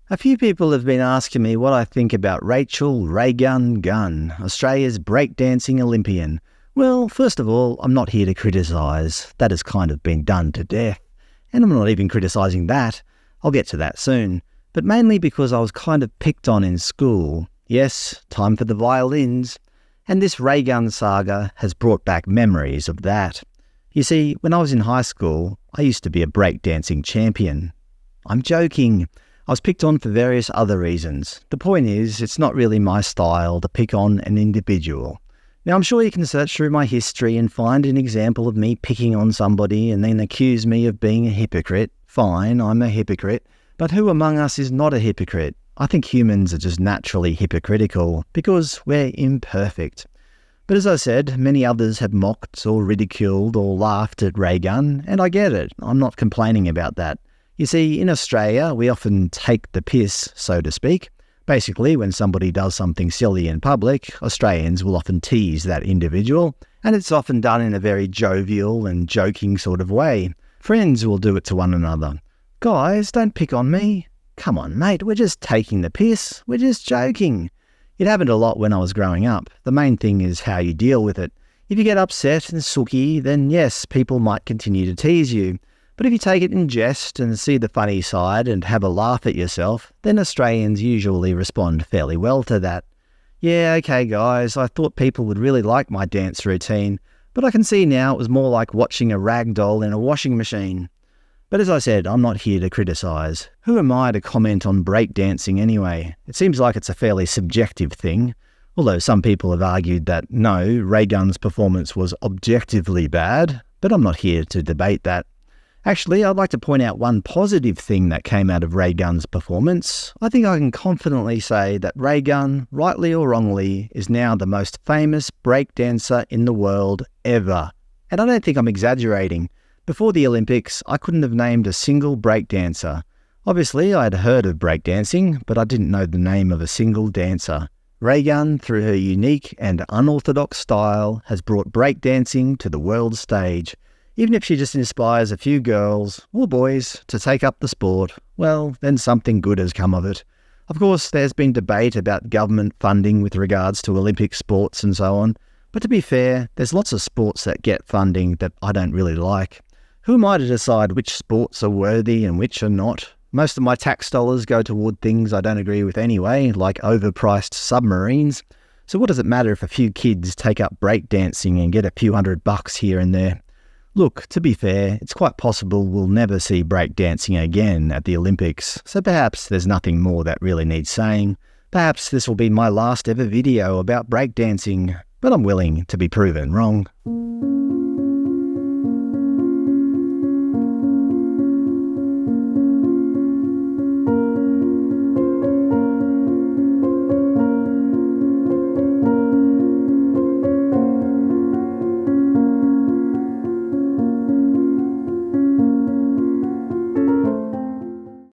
A few people have been asking me what I think about Rachael Raygun Gunn, Australia's breakdancing Olympian. Well, first of all, I'm not here to criticise. That has kind of been done to death. And I'm not even criticising that. I'll get to that soon. But mainly because I was kind of picked on in school. Yes, time for the violins. And this Raygun saga has brought back memories of that. You see, when I was in high school, I used to be a breakdancing champion. I'm joking. I was picked on for various other reasons. The point is, it's not really my style to pick on an individual. Now, I'm sure you can search through my history and find an example of me picking on somebody and then accuse me of being a hypocrite. Fine, I'm a hypocrite. But who among us is not a hypocrite? I think humans are just naturally hypocritical because we're imperfect. But as I said, many others have mocked or ridiculed or laughed at Raygun, and I get it. I'm not complaining about that. You see, in Australia, we often take the piss, so to speak. Basically, when somebody does something silly in public, Australians will often tease that individual, and it's often done in a very jovial and joking sort of way. Friends will do it to one another. Guys, don't pick on me. Come on, mate, we're just taking the piss. We're just joking. It happened a lot when I was growing up. The main thing is how you deal with it. If you get upset and sooky, then yes, people might continue to tease you. But if you take it in jest and see the funny side and have a laugh at yourself, then Australians usually respond fairly well to that. Yeah, okay guys, I thought people would really like my dance routine, but I can see now it was more like watching a rag doll in a washing machine. But as I said, I'm not here to criticise. Who am I to comment on breakdancing anyway? It seems like it's a fairly subjective thing, although some people have argued that no, Raygun's performance was objectively bad, but I'm not here to debate that. Actually, I'd like to point out one positive thing that came out of Raygun's performance. I think I can confidently say that Raygun, rightly or wrongly, is now the most famous breakdancer in the world ever. And I don't think I'm exaggerating. Before the Olympics, I couldn't have named a single breakdancer. Obviously, I had heard of breakdancing, but I didn't know the name of a single dancer. Raygun, through her unique and unorthodox style, has brought breakdancing to the world stage. Even if she just inspires a few girls, or boys, to take up the sport, well, then something good has come of it. Of course, there's been debate about government funding with regards to Olympic sports and so on, but to be fair, there's lots of sports that get funding that I don't really like. Who am I to decide which sports are worthy and which are not? Most of my tax dollars go toward things I don't agree with anyway, like overpriced submarines. So what does it matter if a few kids take up breakdancing and get a few $100 here and there? Look, to be fair, it's quite possible we'll never see breakdancing again at the Olympics, so perhaps there's nothing more that really needs saying. Perhaps this will be my last ever video about breakdancing, but I'm willing to be proven wrong.